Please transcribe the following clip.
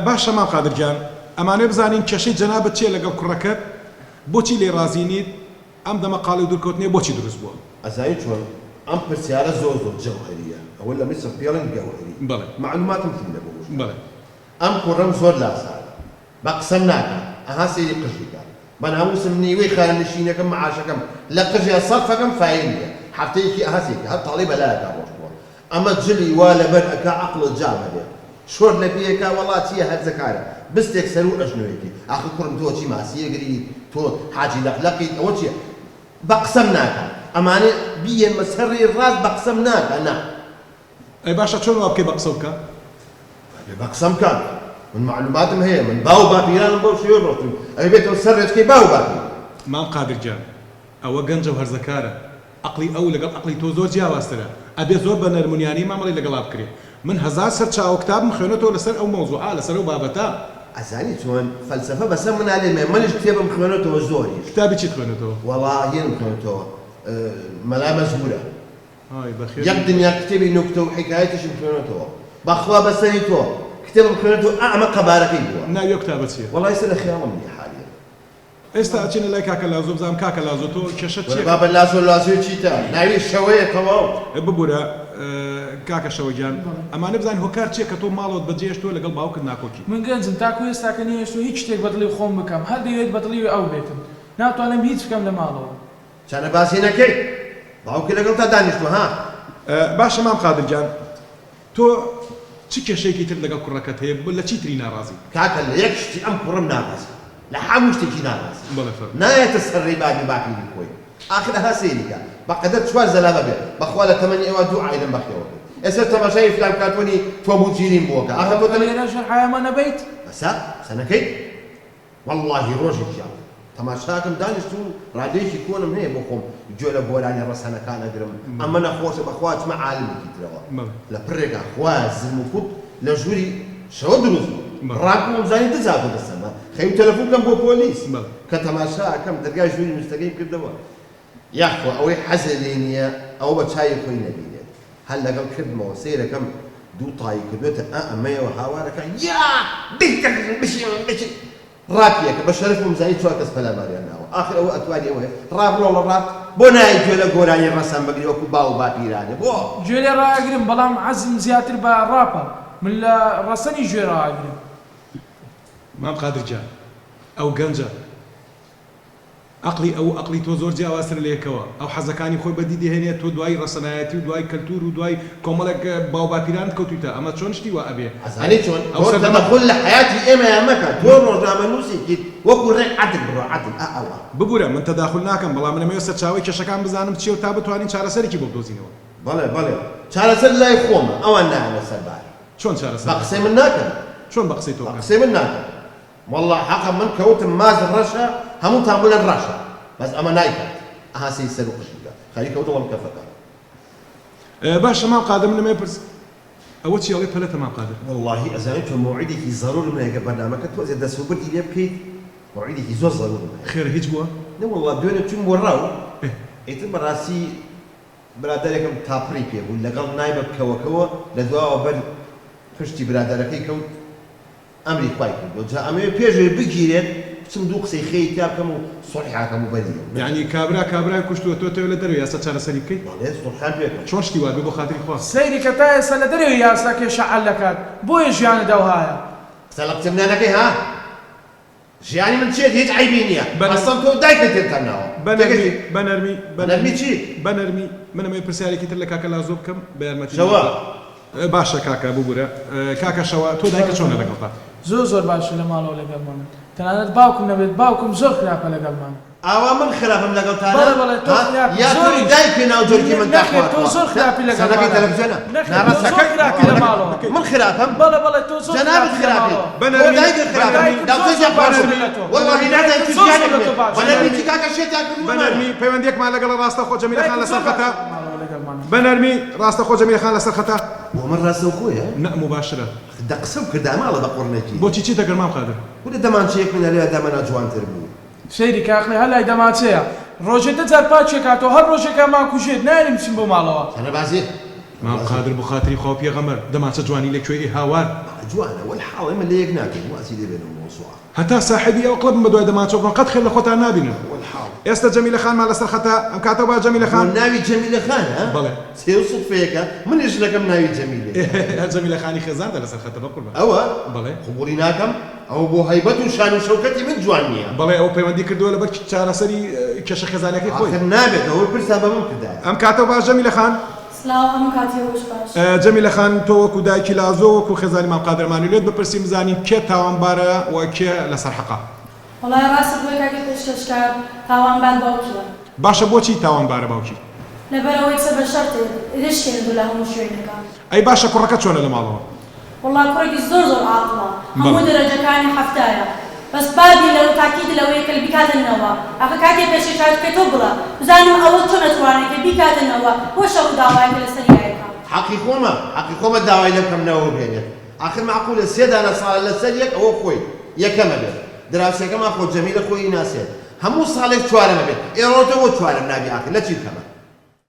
باشە مام قادرجان ئەمانێ بزانین کێشەی جەنابەت چیە لەگەڵ کوڕەکەت بۆچی لێ رازی نیت ئەم دەمەقاڵی دوورکەوتنێ بۆچی دروست بووە ئەزانی چۆن ئەم پرسیارە زۆر جەوهەریە ئەوە لە میسر پێڵن گەوهەری بەڵێ معلوماتم تیم لەبوو بەڵێ ئەم کوڕەم زۆر لاسارە بە قسەم ناکات ئەها سێری قژیکات بە ناموسم نیوەی خانەنشینەکەم معاشەکەم لە قژێ سەرفەکەم فاین نییە هەفتەیەکی ئەهەسێکی هەر تاڵی بەلایەکە ڕۆژبووە ئەمە جلی وا لەبەر ئەکا عەقڵت جا بەبێ شۆر لە پێیەکە وەڵات چییە هەرزەکارە بستێک سەر و ئەژنۆیەکی ئاخر کوڕم تۆ چی ماسیەگری تۆ حاجی لەقلەقیت ئەوە چییە بە قسەم ناکات ئەمانە بیێمە سەرڕێ ڕاست بە قسەم ناکات نا ئەی باشە چۆن وا بکەی بە قسە بکە بە قسەم کات من معلوماتم هەیە من باو باپیرانم بەو شێوە ڕۆتم ئەوێ بێتەوە سەرڕێچکەی باو باپیر مام قادرجان ئەوە گەنجە و هەرزەکارە عەقڵی ئەو لەگەڵ عەقڵی تۆ زۆر جیاوازترە ئەبێ زۆر بە نەرمونیانی مامەڵی لەگەڵا بکرێ من هەزار سەر چاوە کتابم خوێنێتەوە لەسەر ئەو مەوزوعە لەسەر ئەو بابەتە ئەزانی چۆن فەلسەفە بەسەر منالێمێ منیش کتێبم خوێنێتەوە زۆری کتابی چیت خوێنێتەوە وەڵاهێنم خوێنێتەوە مەلا مەزبورە ئای بەخێر یەک دنیا کتێبی نوکتە و حیکایەتیشم خوێنێتەوە بەخوا بەسەری تۆ کتێبم خوێنێتەوە ئەمە قەبارەکەی بووە ناوی ئەو کتابە چییە وەڵای سەر لە خیاڵم نیە حالیە ئێستا ئەچینە لای کاکە لازۆ بزانم کاکە لازۆ تۆ کێشەت چییە بابە لاسۆ لاسۆی چیتە ناوی شەوەیە تەواو ببوورە کاکە شەوەجان ئەمانە بزانین هۆکار چییە کە تۆ ماڵەوەت بەجێش تۆ لەگەڵ باوکت ناکۆکی من گەنجم تاکو ئێستا کە نیە هیچ شتێک بەدڵی خۆم بکەم هەر دەوێت بەدڵی ئەو بێتم ناتوانم هیچ بکەم لە ماڵەوە چانە باسی نەکەی باوکی لەگەڵ تا دانیشتووە ها باشە مام قادرجان تۆ چ کێشەیەکی تر لەگەڵ کوڕەکەت هەیە لە چی تری ناڕازی کاکە لە یەک شتی ئەم کوڕم ناڕازی لە هەموو شتێکی ناڕازی بەڵێ فەرموو نایەتە سەرڕێی باقی باقیی خۆی ئاخر ئەها سەیریکە بەقەدەر چوار زەلامە بێت بەخوا لە تەمەنی ئێوە دوو عایلم بەخێوە ئێستا تەماشای فلان کاتوانی تۆ بوو جیرین بووەکە ئاخر تۆ لێرە ژەرحایەمە نەبەیت بەسا سەنەکەی وەڵڵاهی ڕۆژێکیان تەماشاکەم دانیشتوون ڕادێکی کۆنم هەیە بۆ خۆم گوێ لە گۆرانی ڕەسەنەکان ئەگرم ئەمە نەخۆشە بەخوا چمە عالمێکی ترەوە لە پڕێکا خوا زلم و کوت لە ژووری شەوە دروست بوو ڕاکوم زانی دەزاتۆ دەسەمە خەوی تەلەفۆن بکەم بۆ پۆلیس کە تەماشاکەم دەرگای ژووری مستەکەی کردەوە یاخۆ ئەوەی حەزە لێ نییە ئەوە بە چای خۆی نەبینێت هەر لەگەڵ کردمەوە سەیرەکەم دوو تایی کردوێتە ئەمەیەوە هاوارەکە یا بشی ڕاپیەکە بە شەرف و زانی چوار کەس پەلاماریان ناوە ئاخر ئەوە ئەتوانی ئەوەیە ڕابڕۆ لە ڕات بۆ نایە گوێ لە گۆرانی ڕەسەن بگری وەکو باو باپیرانە بۆ گوێ لێ ڕاگرم بەڵام عەزم زیاتر بە ڕاپە من لە ڕەسەنی گوێ ڕاگرم مام قادرجان ئەو گەنجە عقلی ئەو عقلی تۆ زۆر جیاوازتر لێکەوە ئەو حەزەکانی خۆی بەدی دەهێنێت تۆ دوای ڕەسەنایەتی و دوای کەلتور و دوای کۆمەڵێک باو باپیرانت کەوتویتە ئەمە چۆن شتی وا ئەبێ ئەزانی چۆن ئەو تەدەخل لە حیاتی ئێمەیان مەکە تۆ ڕۆژنامەنووسێکیت وەکو ڕێ عەدل بڕۆ عەدل ئەوە ببوورە من تەداخل ناکەم بەڵام منەمەوێت سەرچاوی کێشەکان بزانم چی و تا بتوانین چارەسەرێکی بۆ بدۆزینەوە بەڵێ بەڵێ چارەسەر لای خۆمە ئەوان نایەنە سەربار چۆن چارەسەر بە قسەی من ناکەن چۆن بە قسەی تۆ بە قسەی من ناکەن وەڵڵا حەقا من کەوتم ماز ڕەشە هەمووتان بڵێن ڕەشە بەس ئەمە نایکات ئەها سەی سەر و قژیکە خەری کەوتەوەم کەفەکە باشە مام قادر منەمێ پرس ئەوە چیاڵی پەلەتە مام قادر والله ئەزانێت تۆ موعیدێکی زەڕور منە هەیە کە بەرنامەکە تۆزێ دەسوبردی لێ بکەیت موعیدێکی زۆر زەڕور منە خێر هیچ بووە نە وەڵڵا دوێنێ چوون بۆ ڕاو ئیتر بەڕاستی برادەرێکم تاپڕی پێ بوو لەگەڵ نایبە بکەوەکەوە لە دواوە بەر پشتی برادەرەکەی کەوت ئەمری خوای کردو جا ئەمەوێ پێشوێ بگیرێت بچم دوو قسەی خەی تا بکەم و سڵحاکەم و بەریەم یعنی کابرای کوشتووە تۆ تەوێت لە دەروی یاسا چارەسەری بکەیت بەڵێ سڵحان پێ بکەم چۆن شتی وا بێ بۆ خاتری خوا سەیری کە تا ئێستا لە دەرەوەی یاساکێ شەعەل دەکات بۆیە ژیانەدا وهایە قسە لە قچمنانەکەی ها ژیانی من چێت هیچ عیبی نییە ئەسڵ تۆ دایکت تێتانەوە بەنەرمی چی بەنەرمی منەمەوێت پرسیارێکی تر لە کاکە لازۆ بکەم بە یارمەتی شەوە باشە کاکە ببوورە کاکە شەوە تۆ دایکە چۆنە لەگەڵ تا زۆر باشە لە ماڵەوە لەگەڵمان تەنانەت باوکم نەبێت باوکم زۆر خراپە لەگەڵمان ئاوا من خراپم لەگەڵتانە بەڵێ تۆ خراپی یا تۆ دایک پێ ناو جۆرکی من نەخێت تۆ زۆر خراپی لەگەڵ سەرەکەی تەلەڤیزیۆنە زۆر خراپی لە ماڵەوە من خراپم بەڵێ تۆ زۆر جەنابەت خراپی بەنەرمی دایک خراپی داوتۆزیا باشە والله نازانم چ ژیانێک بێت بەنەرمی کاکە شێتیان کردووە بەنەرمی پەیوەندیەکمان لەگەڵ ڕاستە خۆ جەمیلە خان لەسەر خەتە بەنەرمی ڕاستە خۆ جەمیلە خان لەسەر خەتە بۆ من ڕاستە خۆیە نە مباشرە دە قسەم کردا ماڵە بە قوڕنێکی بۆچی چی دەگەر مام قادر بۆ لە دەمانچەیەک من لەوێ دەمەنا جوانتر بوو سەیری کاقلی هەلای دەماچەیە ڕۆژێ دەجار پاچێک کاتەوە هەر ڕۆژێکە ماکوژێت ناریم بچین بۆ ماڵەوە چەنە بازی مام قادر بۆ خاتری خوا پێغەمبەر دەماچە جوانی لەکوێ هاوار جوانە والحاڵ ئێمە لە یەک ناکەین واسی دەبێت موسوعە هەتا ساحبی ئەو قڵب بە دوای دەماچۆکن قەت خێر لە خۆتان نابینن والحاڵ ئێستا جەمیلە خانمان لەسەر خەتە ئەم کاتە با جەمیلە خان ناوی جەمیلە خانە بەڵێ سێ و سوفەیەکە منیش لەکەم ناوی جەمیلێ جەمیلە خانی خێزاندا لەسەر خەتە بەقوربە ئەوە بەڵێ قبولی ناکەم ئەو بۆ هەیبەت و شان و شەوکەتی من جوان نییە بەڵێ ئەو پەیوەندی کردووە لەبەر چارەسەری کێشە خێزانەکەی خۆی آخر نابێت ئەوە پرسا بە من کردایە ئەم کاتە باش جەمیلە خان سلااو ئەم کاتی ڕۆژ باش جەمیلە خان تۆ وەکو دایکی لازۆ وەکو خێزانی مام قادرمانی لێت بپرسیم بزانین کێ تاوانبارە و کێ لەسەر حەقا وەڵای ڕاست بۆی کاکی پێشکەشکار تاوانبار باوکیە باشە بۆچی تاوانبارە باوکی لەبەرەوەی چە بە شەرتێ ڕشتێنردوو لە هەموو شوێنەکان ئەی باشە کوڕەکە چۆنە لە ماڵەوە وەڵا کوڕێکی زۆر عاقڵە هەموو دەرەجەکانی هەفتایە بەس بابی لەو تاکید لەوەیە کە بیکاتنەوە ئەخە کاتێ پێشکات کە تۆ بڵە بزانم ئەوە چۆن ئەتوانێت کە بیکاتنەوە بۆ شەڕ و داوایەکە لەسەریایەکە حەقی خۆمە داوای لەم کەمنەوە بێنێت آخر معقولە سێ دانە ساڵ لەسەر یەک ئەوە خۆی یەکەمە بێت دراوسێکەمان خۆ جەمیلە خۆی ناسێت هەموو ساڵێک چوارەمە بێت ئێڕۆتەوە چوارەم نابی آخر لە چی بکەمە